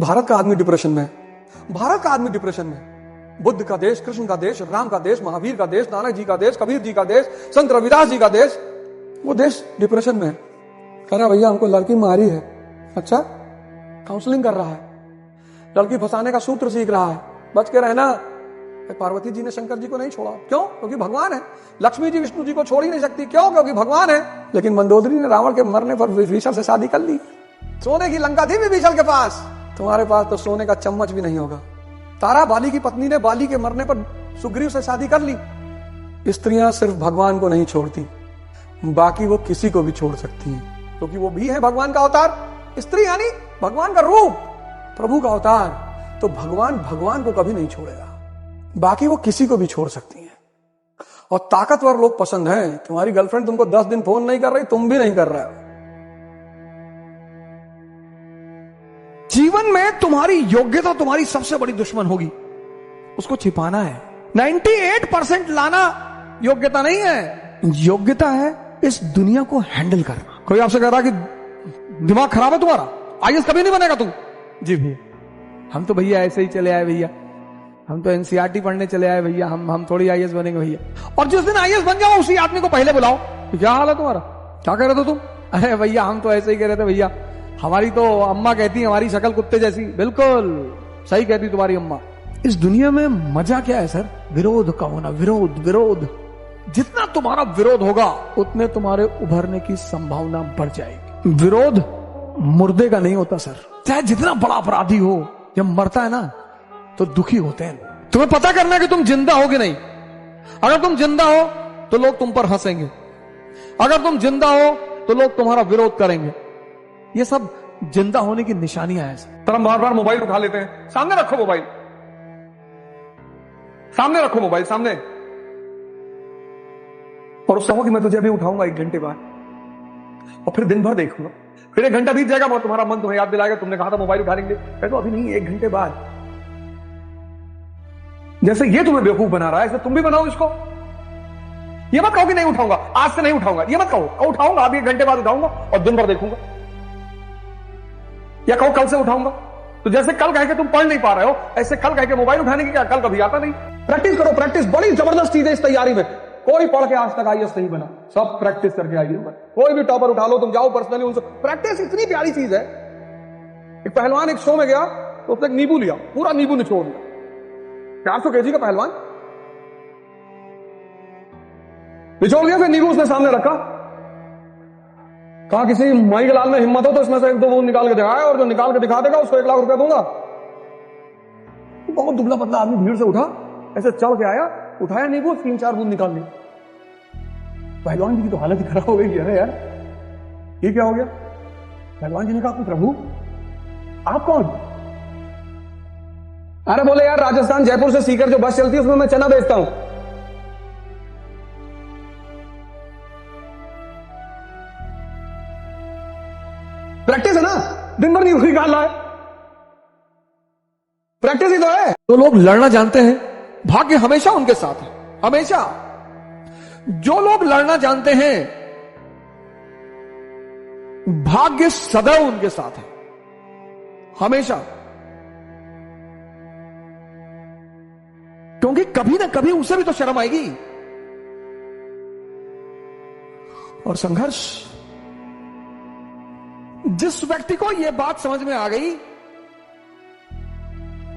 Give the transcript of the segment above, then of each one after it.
भारत का आदमी डिप्रेशन में है। भारत का आदमी डिप्रेशन में है। बुद्ध का देश, कृष्ण का देश, राम का देश, महावीर का देश, नानक जी का देश, कबीर जी का देश, संत रविदास जी का देश, वो देश डिप्रेशन में है। कह रहा भैया हमको लड़की मारी है। अच्छा, काउंसलिंग कर रहा है, लड़की फंसाने का सूत्र सीख रहा है, बच के रहना। पार्वती जी ने शंकर जी को नहीं छोड़ा, क्यों? क्योंकि भगवान है। लक्ष्मी जी विष्णु जी को छोड़ ही नहीं सकती, क्यों? क्योंकि भगवान है। लेकिन मंदोदरी ने रावण के मरने पर विभीषण से शादी कर ली। सोने की लंका थी विभीषण के पास, तुम्हारे पास तो सोने का चम्मच भी नहीं होगा। तारा बाली की पत्नी ने बाली के मरने पर सुग्रीव से शादी कर ली। स्त्रियां सिर्फ भगवान को नहीं छोड़ती, बाकी वो किसी को भी छोड़ सकती हैं, क्योंकि वो भी है भगवान का अवतार। स्त्री यानी भगवान का रूप, प्रभु का अवतार। तो भगवान को कभी नहीं छोड़ेगा, बाकी वो किसी को भी छोड़ सकती हैं। और ताकतवर लोग पसंद हैं। तुम्हारी गर्लफ्रेंड तुमको 10 दिन फोन नहीं कर रही, तुम भी नहीं कर रहे हो। जीवन में तुम्हारी योग्यता तुम्हारी सबसे बड़ी दुश्मन होगी, उसको छिपाना है। 98% लाना योग्यता नहीं है, योग्यता है इस दुनिया को हैंडल करना। कोई आपसे कह रहा कि दिमाग खराब है तुम्हारा, आईएएस कभी नहीं बनेगा तुम। जी भैया, हम तो भैया ऐसे ही चले आए भैया, हम तो एनसीईआरटी पढ़ने चले आए भैया, हम थोड़ी आईएएस बनेंगे भैया। और जिस दिन आईएएस बन जाओ उसी आदमी को पहले बुलाओ, क्या हाल है तुम्हारा, क्या कह रहे थे तुम? अरे भैया हम तो ऐसे ही कह रहे थे भैया, हमारी तो अम्मा कहती हमारी शक्ल कुत्ते जैसी। बिल्कुल सही कहती तुम्हारी अम्मा। इस दुनिया में मजा क्या है सर? विरोध का होना। विरोध जितना तुम्हारा विरोध होगा उतने तुम्हारे उभरने की संभावना बढ़ जाएगी। विरोध मुर्दे का नहीं होता सर। चाहे जितना बड़ा अपराधी हो, जब मरता है ना तो दुखी होते हैं। तुम्हें पता करना है कि तुम जिंदा हो कि नहीं। अगर तुम जिंदा हो तो लोग तुम पर हंसेंगे, अगर तुम जिंदा हो तो लोग तुम्हारा विरोध करेंगे। ये सब जिंदा होने की निशानियां हैं। तर हम बार बार मोबाइल उठा लेते हैं। सामने रखो मोबाइल, सामने रखो मोबाइल सामने, और उससे कहो कि मैं तुझे अभी उठाऊंगा 1 घंटे बाद, और फिर दिन भर देखूंगा। फिर 1 घंटा बीत जाएगा और तुम्हारा मन तुम्हें याद दिलाएगा तुमने कहा था मोबाइल उठा लेंगे। तो अभी नहीं, 1 घंटे बाद। जैसे ये तुम्हें बेवकूफ बना रहा है, ऐसे तुम भी बनाओ इसको। ये मत कहो कि नहीं उठाऊंगा, आज से नहीं उठाऊंगा। ये मत कहो उठाऊंगा, अभी 1 घंटे बाद उठाऊंगा और दिन भर देखूंगा। या कहो कल से उठाऊंगा। तो जैसे कल कह के तुम पढ़ नहीं पा रहे हो, ऐसे कल कह के मोबाइल उठाने की क्या कल कभी आता नहीं। प्रैक्टिस करो, प्रैक्टिस बड़ी जबरदस्त चीज है इस तैयारी में। कोई पढ़ के आज तक आईएएस नहीं बना, सब प्रैक्टिस करके आईएएस बना। कोई भी टॉपर उठा लो, तुम जाओ पर्सनली उनसे। प्रैक्टिस इतनी प्यारी चीज है। एक पहलवान एक शो में गया तो उसने एक नींबू लिया, पूरा नींबू निचोड़ दिया। 400 केजी का पहलवान निचोड़ दिया, फिर नींबू उसने सामने रखा। कहा किसी माई के लाल में हिम्मत हो तो इसमें से 1-2 बूंद निकाल के दिखाए, और जो निकाल के दिखा देगा उसको 1 लाख रुपया दूंगा। बहुत दुबला पतला आदमी भीड़ से उठा, ऐसे चढ़ के आया, उठाया नींबू, 3-4 बूंद निकाल ली। पहलवान जी की तो हालत ही खराब हो गई। अरे यार ये क्या हो गया? पहलवान जी ने कहा प्रभु आप कौन? अरे बोले यार राजस्थान जयपुर से सीकर जो बस चलती है उसमें मैं चना बेचता हूं। प्रैक्टिस है ना, दिन भर नींबू निकाल रहा है, प्रैक्टिस ही तो है। तो लोग लड़ना जानते हैं, भाग्य हमेशा उनके साथ है। हमेशा जो लोग लड़ना जानते हैं, भाग्य सदैव उनके साथ है, हमेशा। क्योंकि कभी ना कभी उसे भी तो शर्म आएगी। और संघर्ष, जिस व्यक्ति को यह बात समझ में आ गई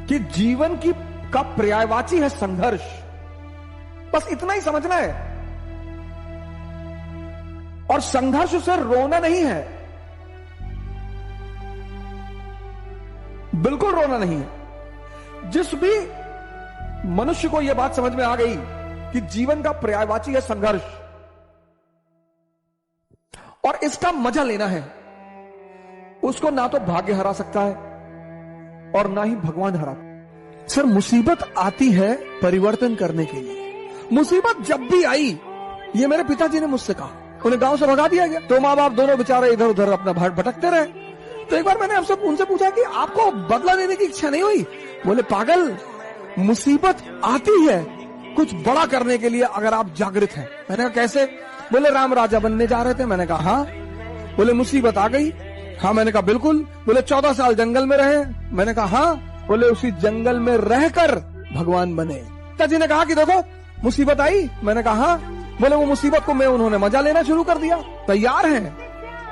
कि जीवन की का पर्यायवाची है संघर्ष, बस इतना ही समझना है। और संघर्ष से रोना नहीं है, बिल्कुल रोना नहीं है। जिस भी मनुष्य को यह बात समझ में आ गई कि जीवन का पर्यायवाची है संघर्ष, और इसका मजा लेना है, उसको ना तो भाग्य हरा सकता है और ना ही भगवान हरा। सर मुसीबत आती है परिवर्तन करने के लिए। मुसीबत जब भी आई, ये मेरे पिताजी ने मुझसे कहा, उन्हें गांव से भगा दिया गया, तो माँ बाप दोनों बेचारे इधर उधर अपना भटकते रहे। तो एक बार मैंने आपसे उनसे पूछा कि आपको बदला लेने की इच्छा नहीं हुई? बोले पागल, मुसीबत आती है कुछ बड़ा करने के लिए अगर आप जागृत हैं। मैंने कहा कैसे? बोले राम राजा बनने जा रहे थे। मैंने कहा हाँ। बोले मुसीबत आ गई, हाँ, मैंने कहा बिल्कुल। बोले 14 साल जंगल में रहे। मैंने कहा हाँ। बोले उसी जंगल में रहकर भगवान बने। पिताजी ने कहा कि देखो मुसीबत आई। मैंने कहा हाँ। बोले वो मुसीबत को मैं उन्होंने मजा लेना शुरू कर दिया। तैयार हैं।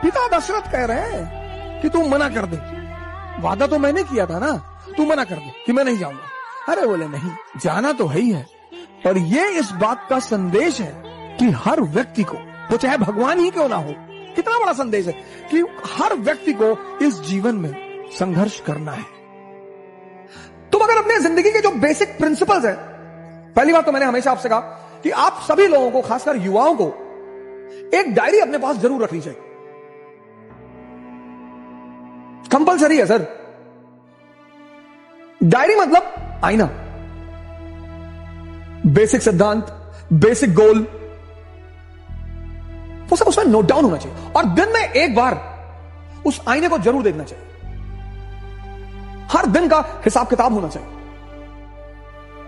पिता दशरथ कह रहे हैं कि तू मना कर दे, वादा तो मैंने किया था ना, तू मना कर दे कि मैं नहीं जाऊंगा। अरे बोले नहीं, जाना तो है ही है। और ये इस बात का संदेश है कि हर व्यक्ति को, वो चाहे भगवान ही क्यों ना हो, कितना बड़ा संदेश है कि हर व्यक्ति को इस जीवन में संघर्ष करना है। तुम अगर अपने जिंदगी के जो बेसिक प्रिंसिपल्स है, पहली बात तो मैंने हमेशा आपसे कहा कि आप सभी लोगों को, खासकर युवाओं को, एक डायरी अपने पास जरूर रखनी चाहिए। कंपलसरी है सर। डायरी मतलब आईना। बेसिक सिद्धांत, बेसिक गोल, वो सब उसमें नोट डाउन होना चाहिए। और दिन में एक बार उस आईने को जरूर देखना चाहिए। हर दिन का हिसाब किताब होना चाहिए।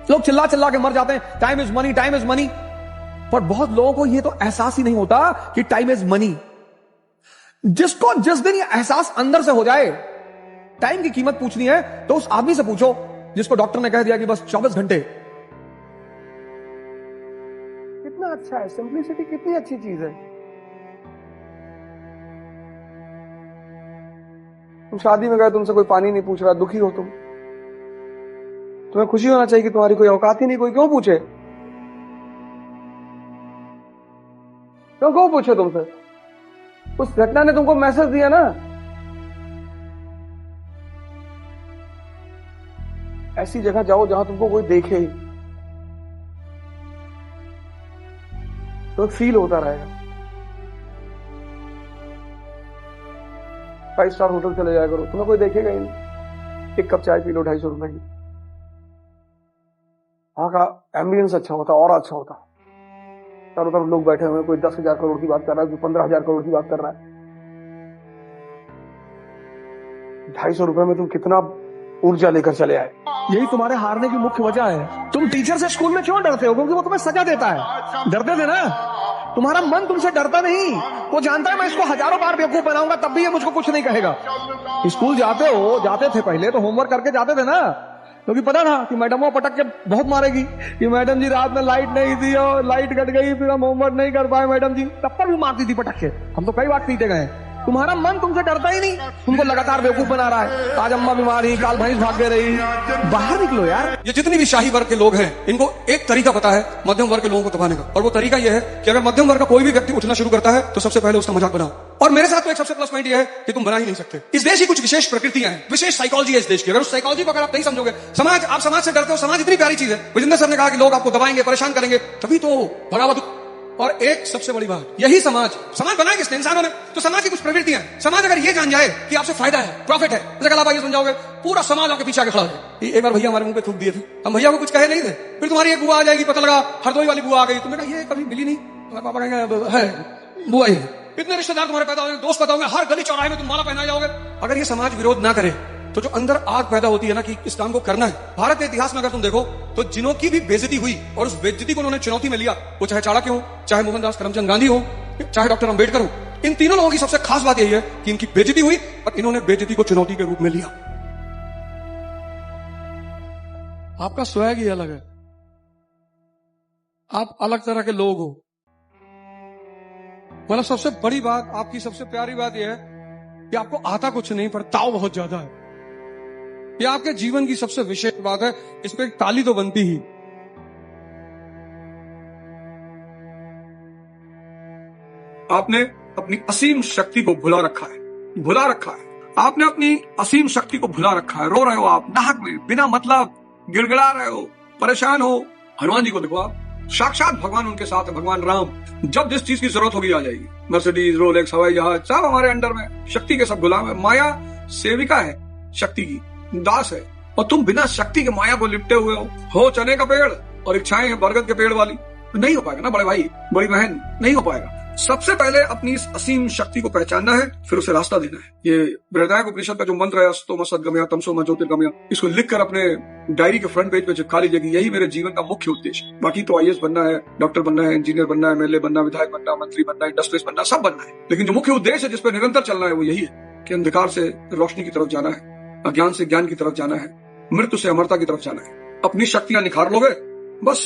लोग चिल्ला चिल्ला के मर जाते हैं, time is money, time is money. पर बहुत लोगों को यह तो एहसास ही नहीं होता कि टाइम इज मनी। जिसको जिस दिन यह एहसास अंदर से हो जाए, टाइम की कीमत पूछनी है तो उस आदमी से पूछो जिसको डॉक्टर ने कह दिया कि बस 24 घंटे। कितना अच्छा है, सिंप्लिसिटी कितनी अच्छी चीज है। तुम शादी में गए, तुमसे कोई पानी नहीं पूछ रहा, दुखी हो तुम, तुम्हें खुशी होना चाहिए कि तुम्हारी कोई औकात ही नहीं, कोई क्यों पूछे? क्यों पूछे तुमसे? उस घटना ने तुमको मैसेज दिया ना। ऐसी जगह जाओ जहां तुमको कोई देखे ही, तो फील होता रहेगा। 5 स्टार होटल चले जाया करो, तुम्हें कोई देखेगा ही नहीं। एक कप चाय पी लो 250 रुपए की। वहां का एम्बियंस अच्छा होता, और अच्छा होता। चारों तरफ लोग बैठे हुए, कोई 10,000 करोड़ की बात कर रहा है, कोई 15,000 करोड़ की बात कर रहा है। 250 रुपए में तुम कितना ऊर्जा लेकर चले आए। यही तुम्हारे हारने की मुख्य वजह है। तुम टीचर से स्कूल में क्यों डरते हो? क्योंकि वो तुम्हें सजा देता है। डरते थे ना? तुम्हारा मन तुमसे डरता नहीं, वो जानता है मैं इसको हजारों बार बेवकूफ बनाऊंगा तब भी ये मुझको कुछ नहीं कहेगा। स्कूल जाते थे पहले तो होमवर्क करके जाते थे ना, क्योंकि पता था कि मैडम वो पटक के बहुत मारेगी कि मैडम जी रात में लाइट नहीं थी और लाइट कट गई, फिर हम होमवर्क नहीं कर पाए मैडम जी। तब पर भी मारती थी पटक के। हम तो कई बार पीटे गए। तुम्हारा मन तुमसे डरता ही नहीं, तुमको लगातार बेवकूफ बना रहा है। आज अम्मा बीमारी, काल भैंस भाग के रही। बाहर निकलो यार। ये जितनी भी शाही वर्ग के लोग हैं, इनको एक तरीका पता है मध्यम वर्ग के लोगों को दबाने का, और वो तरीका ये है कि अगर मध्यम वर्ग का कोई भी व्यक्ति उठना शुरू करता है तो सबसे पहले उसका मजाक बनाओ। और मेरे साथ तो एक सबसे प्लस पॉइंट ये है कि तुम बना ही नहीं सकते। इस देश की कुछ विशेष प्रकृतियां हैं, विशेष साइकोलॉजी है इस देश की। अगर उस साइकोलॉजी को अगर आप नहीं समझोगे, आप समाज से डरते हो। समाज इतनी प्यारी चीज है। विजेंद्र सर ने कहा कि लोग आपको दबाएंगे, परेशान करेंगे, तभी तो भगावत। और एक सबसे बड़ी बात, यही समाज बनाया किसने? इंसानों ने। तो समाज की कुछ प्रवृत्तियां, समाज अगर ये जान जाए कि आपसे फायदा है, प्रॉफिट है, जैसे कल आप आइए समझाओगे, पूरा समाज आपके पीछे आके खड़ा है। एक बार भैया हमारे मुंह पे थूक दिए थे, हम भैया को कुछ कहे नहीं थे। फिर तुम्हारी एक बुआ आ जाएगी, पता लगा हरदोई वाली बुआ आ गई, तुमने कहा ये कभी मिली नहीं, तुम्हारे पापा कहेंगे है बुआ ही। इतने रिश्तेदार तुम्हारे पैदा होंगे, दोस्त पैदा होंगे, हर गली चौराहे में तुम माला पहनाए जाओगे। अगर ये समाज विरोध ना करे तो जो अंदर आग पैदा होती है ना कि इस काम को करना है। भारत के इतिहास में अगर तुम देखो तो जिनों की भी बेइज्जती हुई और उस बेइज्जती को उन्होंने चुनौती में लिया, वो चाहे चाणक्य हो, चाहे मोहनदास करमचंद गांधी हो, चाहे डॉक्टर अंबेडकर हो, इन तीनों लोगों की सबसे खास बात यही है कि इनकी बेइज्जती हुई और इन्होंने बेइज्जती को चुनौती के रूप में लिया। आपका स्वैग ही अलग है, आप अलग तरह के लोग हो। मतलब सबसे बड़ी बात, आपकी सबसे प्यारी बात यह है कि आपको आता कुछ नहीं पर ताव बहुत ज्यादा है। यह आपके जीवन की सबसे विशेष बात है। इस पे एक ताली तो बनती ही। आपने अपनी असीम शक्ति को भुला रखा है। आपने अपनी असीम शक्ति को भुला रखा है। रो रहे हो आप नाहक में, बिना मतलब गिड़गिड़ा रहे हो, परेशान हो। हनुमान जी को देखो, आप साक्षात भगवान उनके साथ है, भगवान राम। जब जिस चीज की जरूरत होगी आ जाएगी। मर्सिडीज, रोलेक्स, हवाई जहाज, सब हमारे अंडर में। शक्ति के सब गुलाम है। माया सेविका है, शक्ति की दास है। और तुम बिना शक्ति के माया को लिपटे हुए हो चने का पेड़ और इच्छाएं हैं बरगद के पेड़ वाली। नहीं हो पाएगा ना बड़े भाई, बड़ी बहन, नहीं हो पाएगा। सबसे पहले अपनी इस असीम शक्ति को पहचानना है, फिर उसे रास्ता देना है। ये बृहदारण्यक उपनिषद का जो मंत्र है, अस्तो म सद्गमया तमसो म ज्योतिर्गमया, इसको लिखकर अपने डायरी के फ्रंट पेज पे चिपका लीजिए कि यही मेरे जीवन का मुख्य उद्देश्य। बाकी तो IAS बनना है, डॉक्टर बनना है, इंजीनियर बनना है, MLA बनना, विधायक बनना, मंत्री बनना, इंडस्ट्रियलिस्ट बनना, सब बनना है, लेकिन जो मुख्य उद्देश्य है जिस पर निरंतर चलना है वो यही है। कि अंधकार से रोशनी की तरफ जाना है, अज्ञान से ज्ञान की तरफ जाना है, मृत्यु से अमरता की तरफ जाना है। अपनी शक्तियां निखार लोगे बस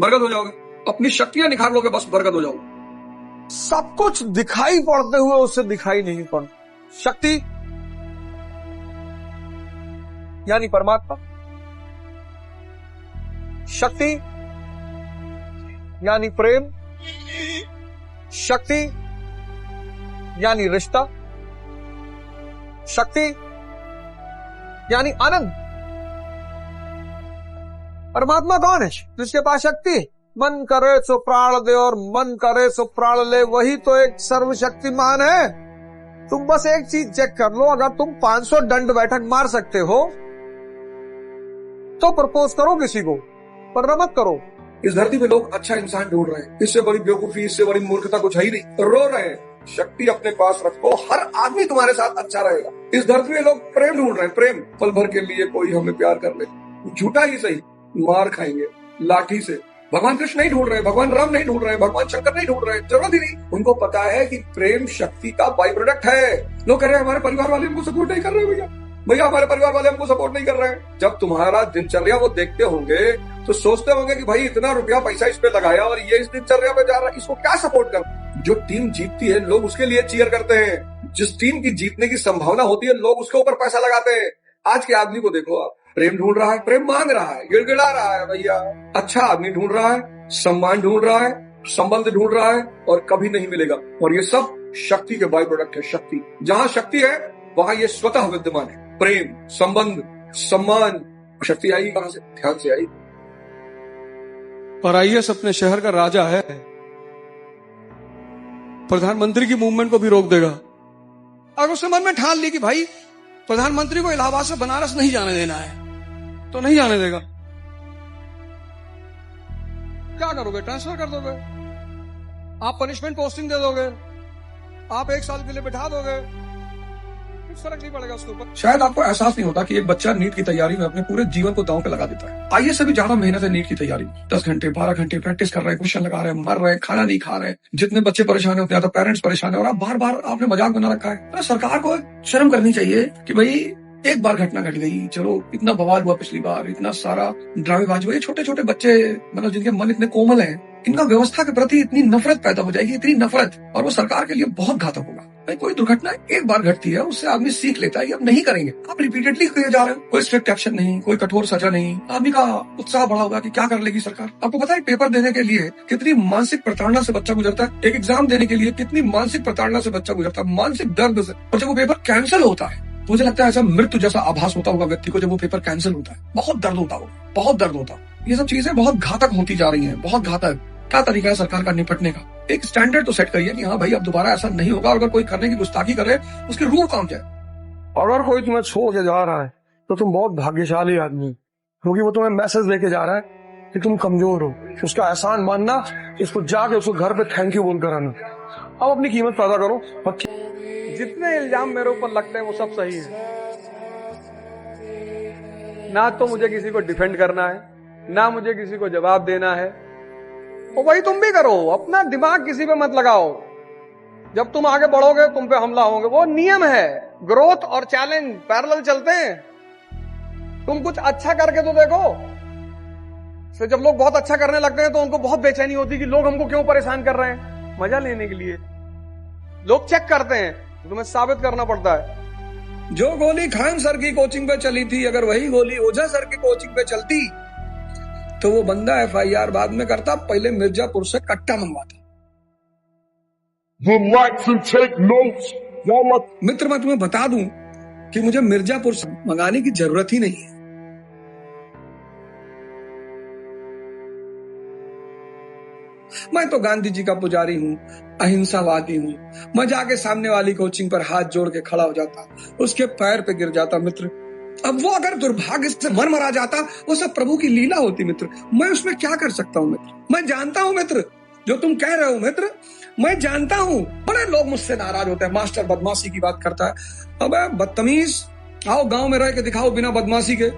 बरगद हो जाओगे, अपनी शक्तियां निखार लोगे बस बरगद हो जाओगे। सब कुछ दिखाई पड़ते हुए उससे दिखाई नहीं पड़ता। शक्ति यानी परमात्मा, शक्ति यानी प्रेम, शक्ति यानी रिश्ता, शक्ति यानी आनंद। परमात्मा कौन है? जिसके पास शक्ति है। मन करे सो प्राण दे और मन करे सो प्राण ले, वही तो एक सर्वशक्तिमान है। तुम बस एक चीज चेक कर लो, अगर तुम 500 दंड बैठक मार सकते हो तो प्रपोज करो किसी को, पर मत करो। इस धरती पे लोग अच्छा इंसान ढूंढ रहे हैं, इससे बड़ी बेवकूफी, इससे बड़ी मूर्खता कुछ है ही नहीं। रो रहे हैं, शक्ति अपने पास रखो, हर आदमी तुम्हारे साथ अच्छा रहेगा। इस धरती में लोग प्रेम ढूंढ रहे हैं, प्रेम पल भर के लिए कोई हमें प्यार कर ले, झूठा ही सही, मार खाएंगे लाठी से। भगवान कृष्ण नहीं ढूंढ रहे, भगवान राम नहीं ढूंढ रहे, भगवान शंकर नहीं ढूंढ रहे, जरूरत ही नहीं। उनको पता है कि प्रेम शक्ति का बाई प्रोडक्ट है। लोग कह रहे हैं हमारे परिवार वाले हमको सपोर्ट नहीं कर रहे, भैया हमारे परिवार वाले हमको सपोर्ट नहीं कर रहे हैं। जब तुम्हारा दिनचर्या वो देखते होंगे तो सोचते होंगे कि भाई इतना रुपया पैसा इस पे लगाया और ये इस दिनचर्या पे जा रहा है, इसको क्या सपोर्ट कर। जो टीम जीतती है लोग उसके लिए चीयर करते हैं, जिस टीम की जीतने की संभावना होती है लोग उसके ऊपर पैसा लगाते हैं। आज के आदमी को देखो आप, प्रेम ढूंढ रहा है, प्रेम मांग रहा है, गिड़गिड़ा रहा है भैया। अच्छा आदमी ढूंढ रहा है, सम्मान ढूंढ रहा है, संबंध ढूंढ रहा है, और कभी नहीं मिलेगा। और ये सब शक्ति के बाई प्रोडक्ट है। शक्ति जहां शक्ति है वहां ये स्वतः विद्यमान है। प्रेम, संबंध, सम्मान, शक्ति आई कहां से? ध्यान से आई। और आईएएस अपने शहर का राजा है, प्रधानमंत्री की मूवमेंट को भी रोक देगा। अगर उसने मन में ठान ली कि भाई प्रधानमंत्री को इलाहाबाद से बनारस नहीं जाने देना है, तो नहीं जाने देगा। क्या करोगे? ट्रांसफर कर दोगे, आप पनिशमेंट पोस्टिंग दे दोगे, आप 1 साल के लिए बिठा दोगे, कुछ फर्क नहीं पड़ेगा उसके ऊपर। शायद आपको एहसास नहीं होता कि एक बच्चा नीट की तैयारी में अपने पूरे जीवन को दांव पे लगा देता है। आईएएस से भी ज्यादा मेहनत है नीट की तैयारी में। 10 घंटे 12 घंटे प्रैक्टिस कर रहे हैं, क्वेश्चन लगा रहे हैं, मर रहे हैं, खाना नहीं खा रहे हैं। जितने बच्चे परेशान है उतने ज्यादा पेरेंट्स परेशान है। और आप बार बार आपने मजाक बना रखा है। तो सरकार को शर्म करनी चाहिए कि भाई एक बार घटना घट गई, चलो इतना बवाल हुआ पिछली बार, इतना सारा ड्रामेबाज हुआ। ये छोटे छोटे बच्चे मतलब जिनके मन इतने कोमल हैं, इनका व्यवस्था के प्रति इतनी नफरत पैदा हो जाएगी, इतनी नफरत, और वो सरकार के लिए बहुत घातक होगा। भाई कोई दुर्घटना एक बार घटती है, उससे आदमी सीख लेता है, अब नहीं करेंगे। आप रिपीटेडली किए जा रहे हो, कोई स्ट्रिक्ट एक्शन नहीं, कोई कठोर सजा नहीं, आदमी का उत्साह बढ़ा होगा कि क्या कर लेगी सरकार। आपको पता है पेपर देने के लिए कितनी मानसिक प्रताड़ना से बच्चा गुजरता है, एक एग्जाम देने के लिए कितनी मानसिक प्रताड़ना से बच्चा गुजरता है, मानसिक दर्द से। और जब वो पेपर कैंसिल होता है, मुझे लगता है ऐसा मृत्यु जैसा आभास होता होगा व्यक्ति को जब वो पेपर कैंसिल होता है। बहुत दर्द होता होगा, बहुत दर्द होता। ये सब चीजें बहुत घातक होती जा रही हैं, बहुत घातक। क्या तरीका है सरकार का निपटने का? एक स्टैंडर्ड तो सेट करिए कि हाँ भाई अब दोबारा ऐसा नहीं होगा। अगर कोई करने की गुस्ताखी करे उसकी रूह काम जाए। अगर कोई तुम्हें छोड़ के जा रहा है तो तुम बहुत भाग्यशाली आदमी, क्योंकि वो तुम्हें मैसेज लेके जा रहा है कि तुम कमजोर हो। उसका एहसान मानना, इसको जाके उसको घर पे थैंक यू बोलकर आना। अब अपनी कीमत पैदा करो। जितने इल्जाम मेरे ऊपर लगते हैं वो सब सही है। ना तो मुझे किसी को डिफेंड करना है, ना मुझे किसी को जवाब देना है। और वही तुम भी करो, अपना दिमाग किसी पे मत लगाओ। जब तुम आगे बढ़ोगे तुम पे हमला होंगे, वो नियम है। ग्रोथ और चैलेंज पैरेलल चलते हैं। तुम कुछ अच्छा करके तो देखो। फिर जब लोग बहुत अच्छा करने लगते हैं तो उनको बहुत बेचैनी होती है कि लोग हमको क्यों परेशान कर रहे हैं। मजा लेने के लिए लोग चेक करते हैं, तुम्हें साबित करना पड़ता है। जो गोली खान सर की कोचिंग पे चली थी, अगर वही गोली ओझा सर की कोचिंग पे चलती तो वो बंदा FIR बाद में करता, पहले मिर्जापुर से कट्टा मंगवाता। मित्र मैं तुम्हें बता दूं कि मुझे मिर्जापुर से मंगाने की जरूरत ही नहीं है। मैं तो गांधी जी का पुजारी हूँ, अहिंसावादी हूँ। मैं जाके सामने वाली कोचिंग पर हाथ जोड़ के खड़ा हो जाता, उसके पैर पे गिर जाता। मित्र अब वो अगर दुर्भाग्य से मर मरा जाता, वो सब प्रभु की लीला होती। मित्र मैं उसमें क्या कर सकता हूँ? मित्र मैं जानता हूँ मित्र जो तुम कह रहे हो। मित्र मैं जानता हूँ बड़े लोग मुझसे नाराज होते हैं, मास्टर बदमाशी की बात करता है। अबे बदतमीज, आओ गांव में रह के दिखाओ बिना बदमाशी के,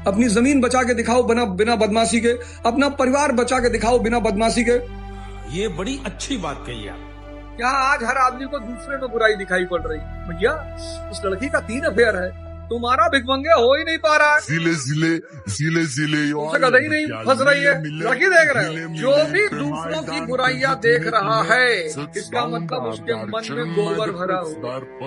अपनी जमीन बचा के दिखाओ बिना बदमाशी के, अपना परिवार बचा के दिखाओ बिना बदमाशी के। ये बड़ी अच्छी बात कही आप। क्या आज हर आदमी को दूसरे में बुराई दिखाई पड़ रही? भैया उस लड़की का 3 अफेयर है, तुम्हारा भिखमंगे हो ही नहीं पा रहा है। जिले उसे कदई नहीं फंस रही है, लड़की देख रहे हो। जो भी दूसरों की बुराइयां देख रहा है, इसका मतलब उसके मन में गोबर भरा हो।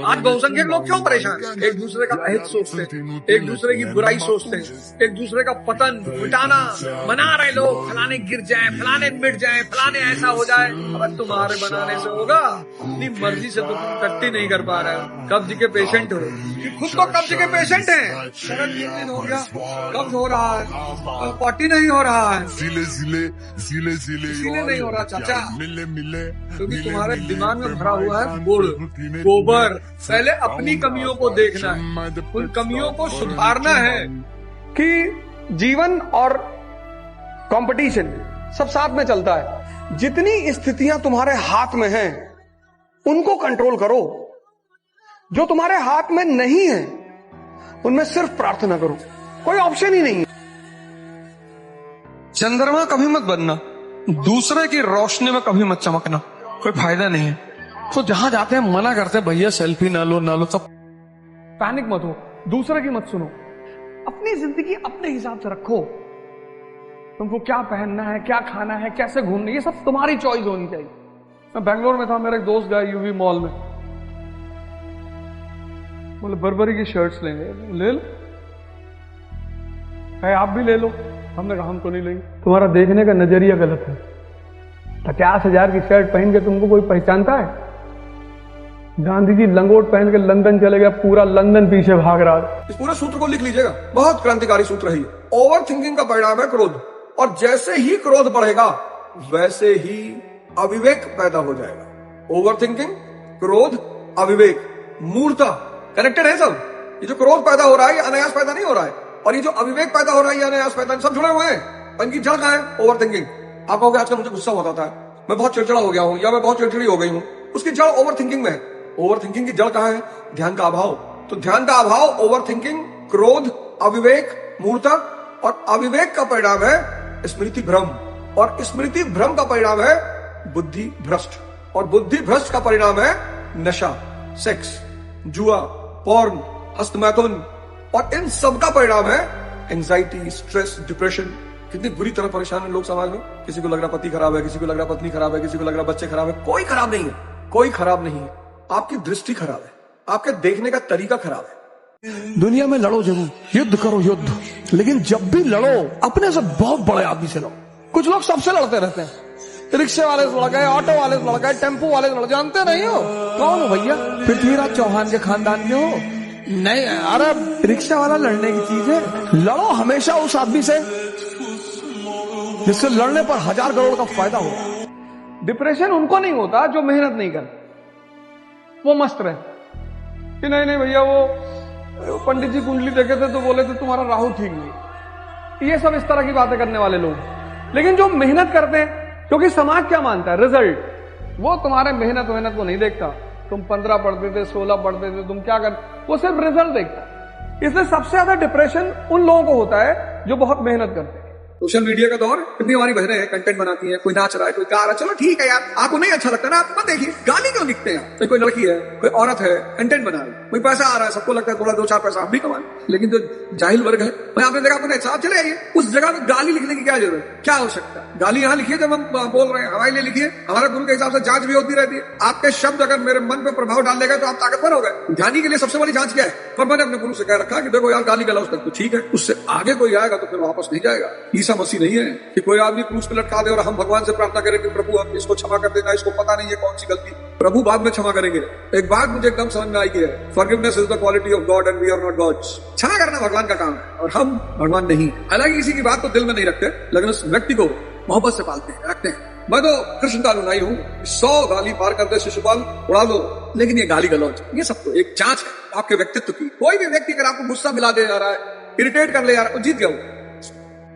आज बहुसंख्यक लोग क्यों परेशान? एक दूसरे का अहित सोचते हैं, एक दूसरे की बुराई सोचते हैं, एक दूसरे का पतन मिटाना बना रहे लोग। फलाने गिर जाए, फलाने मिट जाए, फलाने ऐसा हो जाए। अब तुम्हारे बनाने से होगा? अपनी मर्जी से तो तुम टट्टी नहीं कर पा रहे हो। कब्ज के पेशेंट हो, खुद तो कब्ज के पेशेंट है। शरण 3 दिन हो गया, कब्ज हो रहा है, पॉटी नहीं हो रहा है, इसीलिए नहीं हो रहा चाचा, क्योंकि तुम्हारे दिमाग में भरा हुआ है गुड़ गोबर। पहले अपनी कमियों को देखना है, उन कमियों को सुधारना है। कि जीवन और कंपटीशन सब साथ में चलता है। जितनी स्थितियां तुम्हारे हाथ में हैं, उनको कंट्रोल करो। जो तुम्हारे हाथ में नहीं है, उनमें सिर्फ प्रार्थना करो, कोई ऑप्शन ही नहीं है। चंद्रमा कभी मत बनना, दूसरे की रोशनी में कभी मत चमकना, कोई फायदा नहीं है। तो जहां जाते हैं मना करते हैं, भैया सेल्फी ना लो ना लो, सब पैनिक मत हो, दूसरे की मत सुनो, अपनी जिंदगी अपने हिसाब से रखो। तुमको क्या पहनना है, क्या खाना है, कैसे घूमना, ये सब तुम्हारी चॉइस होनी चाहिए। मैं बैंगलोर में था, मेरा एक दोस्त गया यूवी मॉल में, बोले बर्बरी की शर्ट्स लेंगे, ले लो, आप भी ले लो। हमने कहा हम तो नहीं लेंगे, तुम्हारा देखने का नजरिया गलत है। 50,000 की शर्ट पहन के तुमको कोई पहचानता है? गांधी जी लंगोट पहन के लंदन चले गए, पूरा लंदन पीछे भाग रहा है। इस पूरे सूत्र को लिख लीजिएगा, बहुत क्रांतिकारी सूत्र है। ओवर थिंकिंग का परिणाम है क्रोध, और जैसे ही क्रोध बढ़ेगा वैसे ही अविवेक पैदा हो जाएगा। ओवर थिंकिंग, क्रोध, अविवेक, मूर्ता कनेक्टेड है सब। ये जो क्रोध पैदा हो रहा है, ये अनायास पैदा नहीं हो रहा है, और ये जो अविवेक पैदा हो रहा है, ये अनायास पैदा, सब जुड़े हुए हैं। इनकी जड़ कहां है? Over thinking. आप कहोगे आजकल मुझे गुस्सा होता है, मैं बहुत चिड़चिड़ा हो गया हूं, या मैं बहुत चिड़चिड़ी हो गई हूं, उसकी जड़ ओवर थिंकिंग में है। ओवर थिंकिंग की जड़ कहां है? ध्यान का अभाव। तो ध्यान का अभाव, ओवर थिंकिंग, क्रोध, अविवेक, मूर्ता, और अविवेक का परिणाम है स्मृति भ्रम, और स्मृति भ्रम का परिणाम है बुद्धि भ्रष्ट, और बुद्धि भ्रष्ट का परिणाम है नशा, सेक्स, जुआ, पॉर्न, हस्तमैथुन, और इन सब का परिणाम है एंजाइटी, स्ट्रेस, डिप्रेशन। कितनी बुरी तरह परेशान है लोग समाज में। किसी को लग रहा पति खराब है, किसी को लग रहा पत्नी खराब है, किसी को लग रहा बच्चे खराब है। कोई खराब नहीं है, कोई खराब नहीं है, आपकी दृष्टि खराब है, आपके देखने का तरीका खराब है। दुनिया में लड़ो जरूर, युद्ध करो युद्ध, लेकिन जब भी लड़ो अपने से बहुत बड़े आदमी से लड़ो। कुछ लोग सबसे लड़ते रहते हैं, रिक्शे वाले से लड़ गए, ऑटो वाले से लड़ गए, टेम्पो वाले से लड़, जानते नहीं हो कौन हो भैया? पृथ्वीराज चौहान के खानदान के हो? नहीं, अरे रिक्शा वाला लड़ने की चीज है। लड़ो हमेशा उस आदमी से जिससे लड़ने पर 1000 करोड़ का फायदा हो। डिप्रेशन उनको नहीं होता जो मेहनत नहीं करते, वो मस्त रहे कि नहीं भैया, वो पंडित जी कुंडली देखे थे तो बोले थे तुम्हारा राहु ठीक नहीं। ये सब इस तरह की बातें करने वाले लोग। लेकिन जो मेहनत करते हैं, क्योंकि समाज क्या मानता है? रिजल्ट। वो तुम्हारे मेहनत को नहीं देखता। तुम 15 पढ़ते थे, 16 पढ़ते थे, तुम क्या कर, वो सिर्फ रिजल्ट देखता है। इसलिए सबसे ज्यादा डिप्रेशन उन लोगों को होता है जो बहुत मेहनत करते हैं। सोशल मीडिया का दौर, कितनी हमारी बहनें हैं कंटेंट बनाती हैं, कोई नाच रहा है, कोई गा रहा है, चलो ठीक है यार, आपको नहीं अच्छा लगता ना, आप मत देखिए, गाली क्यों लिखते हैं? कोई लड़की है, कोई औरत है, कंटेंट बना रही, कोई पैसा आ रहा है, सबको लगता है थोड़ा 2-4 पैसा हम भी कमा, लेकिन जो जाहिल वर्ग है, मैं आपने देखा अपने साथ चले आइए, उस जगह में गाली लिखने की क्या जरूरत, क्या आवश्यकता? गाली यहाँ लिखिए जब हम बोल रहे हैं, हमारे लिए लिखिए। हमारे गुरु के हिसाब से जांच भी होती रहती है। आपके शब्द अगर मेरे मन पे प्रभाव डाल लेगा तो आप ताकतवर हो गए। ज्ञानी के लिए सबसे बड़ी जांच क्या है? पर मैंने अपने गुरु से कह रखा कि देखो यार, गाली गलौज तक तो ठीक है, उससे आगे कोई आएगा तो फिर वापस नहीं जाएगा। ईसा मसीह नहीं है कि कोई आदमी क्रूस पे लटका दे और हम भगवान से प्रार्थना करें कि प्रभु आप इसको क्षमा कर देना, इसको पता नहीं है कौन सी गलती। प्रभु बाद में क्षमा करेंगे। एक बात मुझे एकदम समझ में आई है, forgiveness is the quality of God and we are not gods. क्षमा करना भगवान का काम है और हम भगवान नहीं। हालांकि किसी की बात को दिल में नहीं रखते, लेकिन उस व्यक्ति को मोहब्बत से पालते हैं, रखते हैं। मैं तो कृष्ण का अनुयायी हूँ, 100 गाली पार करते शिशुपाल उड़ा दो, लेकिन ये गाली गलौज, ये सब तो एक जांच है आपके व्यक्तित्व की। कोई भी व्यक्ति अगर आपको गुस्सा मिला दे जा रहा है, इरिटेट कर ले जा रहा है, जीत गया हूं।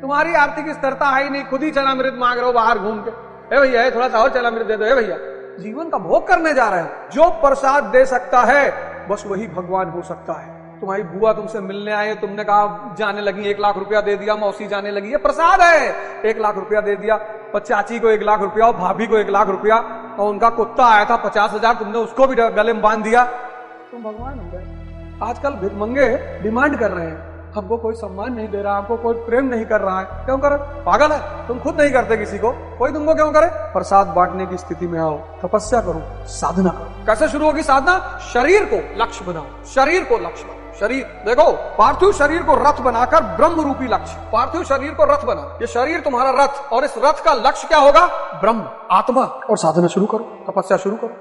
तुम्हारी आर्थिक स्थिरता है ही नहीं, खुद ही चनामृत मांग रहे हो बाहर घूम के, ए भैया थोड़ा सा और चनामृत दे दो, ए भैया। जीवन का भोग करने जा रहे हो। जो प्रसाद दे सकता है बस वही भगवान हो सकता है। तुम्हारी बुआ तुमसे मिलने आए, तुमने कहा जाने लगी, 1 लाख रुपया दे दिया, मौसी जाने लगी, ये प्रसाद है। 1 लाख रुपया दे दिया, और चाची को 1 लाख रुपया और भाभी को 1 लाख रुपया, और उनका कुत्ता आया था 50,000, तुमने उसको भी गले में बांध दिया, तुम भगवान हो गए। आजकल भिखमंगे डिमांड कर रहे हैं, हमको कोई सम्मान नहीं दे रहा, हमको कोई प्रेम नहीं कर रहा है, क्यों करे? पागल है, तुम खुद नहीं करते किसी को, कोई तुमको क्यों करे? प्रसाद बांटने की स्थिति में आओ, तपस्या करो, साधना करो। कैसे शुरू होगी साधना? शरीर को लक्ष्य बनाओ, शरीर को लक्ष्य बनाओ। शरीर देखो, पार्थिव शरीर को रथ बनाकर ब्रह्म रूपी लक्ष्य, पार्थिव शरीर को रथ बना, ये शरीर तुम्हारा रथ, और इस रथ का लक्ष्य क्या होगा? ब्रह्म, आत्मा। और साधना शुरू करो, तपस्या शुरू करो।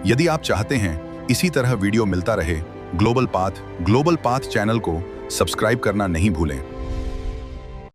यदि आप चाहते हैं इसी तरह वीडियो मिलता रहे, ग्लोबल पाथ चैनल को सब्सक्राइब करना नहीं भूलें।